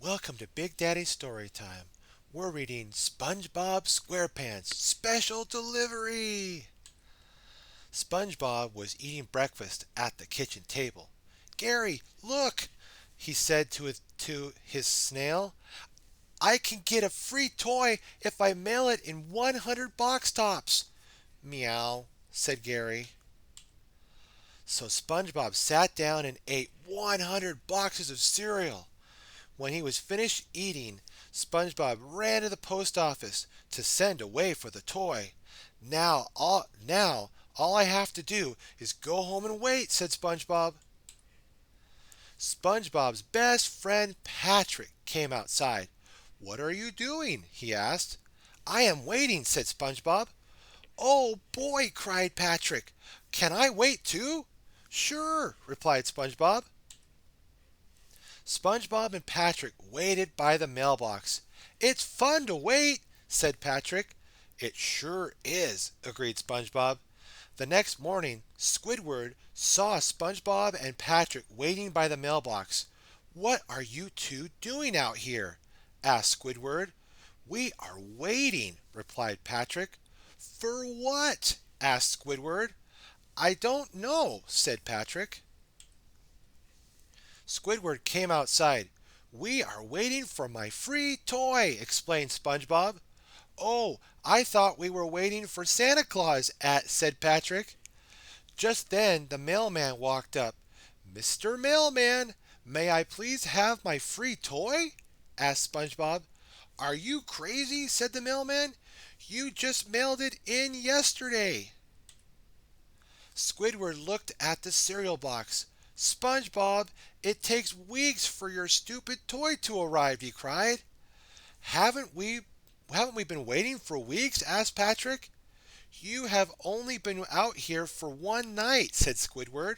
Welcome to Big Daddy Storytime. We're reading SpongeBob SquarePants Special Delivery. SpongeBob was eating breakfast at the kitchen table. Gary, look, he said to his snail. I can get a free toy if I mail it in 100 box tops. Meow, said Gary. So SpongeBob sat down and ate 100 boxes of cereal. When he was finished eating, SpongeBob ran to the post office to send away for the toy. Now all I have to do is go home and wait, said SpongeBob. SpongeBob's best friend Patrick came outside. What are you doing? He asked. I am waiting, said SpongeBob. Oh boy, cried Patrick. Can I wait too? Sure, replied SpongeBob. SpongeBob and Patrick waited by the mailbox. It's fun to wait, said Patrick. It sure is, agreed SpongeBob. The next morning, Squidward saw SpongeBob and Patrick waiting by the mailbox. What are you two doing out here? Asked Squidward. We are waiting, replied Patrick. For what? Asked Squidward. I don't know, said Patrick. Squidward came outside. We are waiting for my free toy, explained SpongeBob. Oh, I thought we were waiting for Santa Claus, said Patrick. Just then the mailman walked up. Mr. Mailman, may I please have my free toy? Asked SpongeBob. Are you crazy? Said the mailman. You just mailed it in yesterday. Squidward looked at the cereal box. SpongeBob, it takes weeks for your stupid toy to arrive, he cried. Haven't we haven't we been waiting for weeks? Asked Patrick. You have only been out here for one night, said Squidward.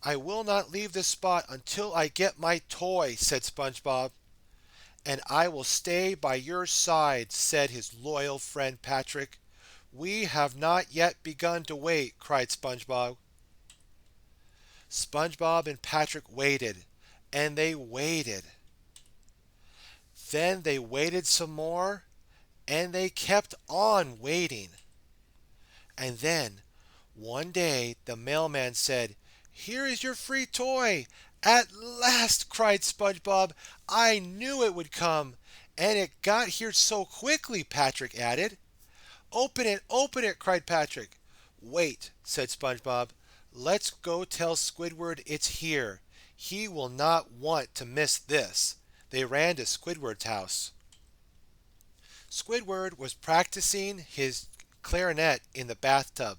I will not leave this spot until I get my toy, said SpongeBob. And I will stay by your side, said his loyal friend Patrick. We have not yet begun to wait, cried SpongeBob. SpongeBob and Patrick waited, and they waited. Then they waited some more, and they kept on waiting. And then, one day, the mailman said, Here is your free toy. At last, cried SpongeBob. I knew it would come. And it got here so quickly, Patrick added. Open it, cried Patrick. Wait, said SpongeBob. Let's go tell Squidward it's here. He will not want to miss this. They ran to Squidward's house. Squidward was practicing his clarinet in the bathtub.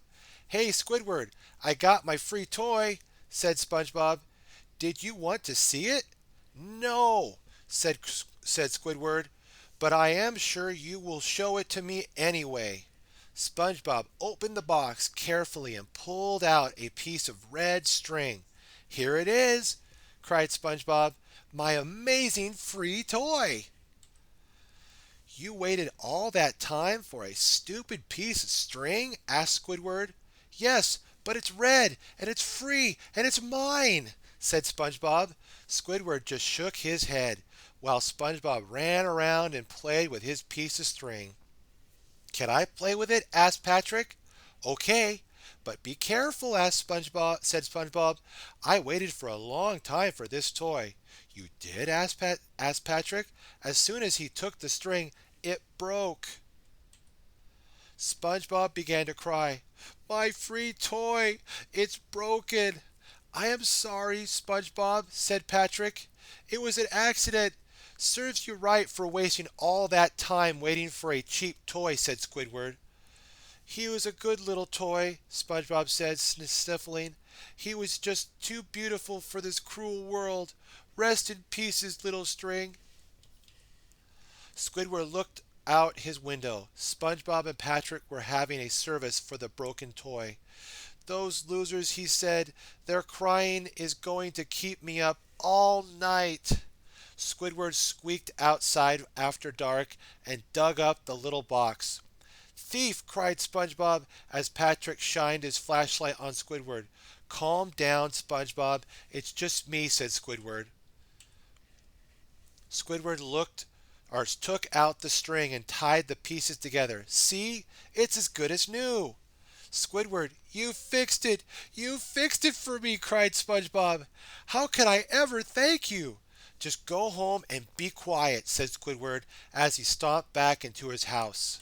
Hey, Squidward, I got my free toy, said SpongeBob. Did you want to see it? No, said Squidward, but I am sure you will show it to me anyway. SpongeBob opened the box carefully and pulled out a piece of red string. Here it is, cried SpongeBob, my amazing free toy. You waited all that time for a stupid piece of string? Asked Squidward. Yes, but it's red, and it's free, and it's mine, said SpongeBob. Squidward just shook his head, while SpongeBob ran around and played with his piece of string. Can I play with it? Asked Patrick. Okay, but be careful, said SpongeBob. I waited for a long time for this toy. You did? Asked Patrick. As soon as he took the string, it broke. SpongeBob began to cry. My free toy! It's broken! I am sorry, SpongeBob, said Patrick. It was an accident. Serves you right for wasting all that time waiting for a cheap toy, said Squidward. He was a good little toy, SpongeBob said, sniffling. He was just too beautiful for this cruel world. Rest in peace, little string. Squidward looked out his window. SpongeBob and Patrick were having a service for the broken toy. Those losers, he said, their crying is going to keep me up all night. Squidward squeaked outside after dark and dug up the little box. Thief! Cried SpongeBob as Patrick shined his flashlight on Squidward. Calm down, SpongeBob. It's just me, said Squidward. Squidward looked or took out the string and tied the pieces together. See, it's as good as new. Squidward, you fixed it! You fixed it for me, cried SpongeBob. How can I ever thank you? Just go home and be quiet, said Squidward as he stomped back into his house.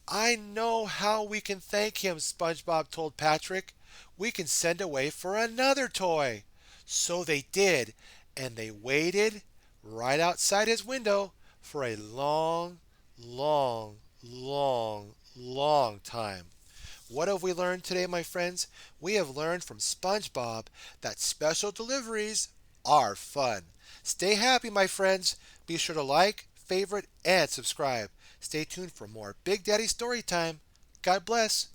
I know how we can thank him, SpongeBob told Patrick. We can send away for another toy. So they did, and they waited right outside his window for a long, long, long, long time. What have we learned today, my friends? We have learned from SpongeBob that special deliveries are fun. Stay happy, my friends. Be sure to like, favorite, and subscribe. Stay tuned for more Big Daddy Story Time. God bless.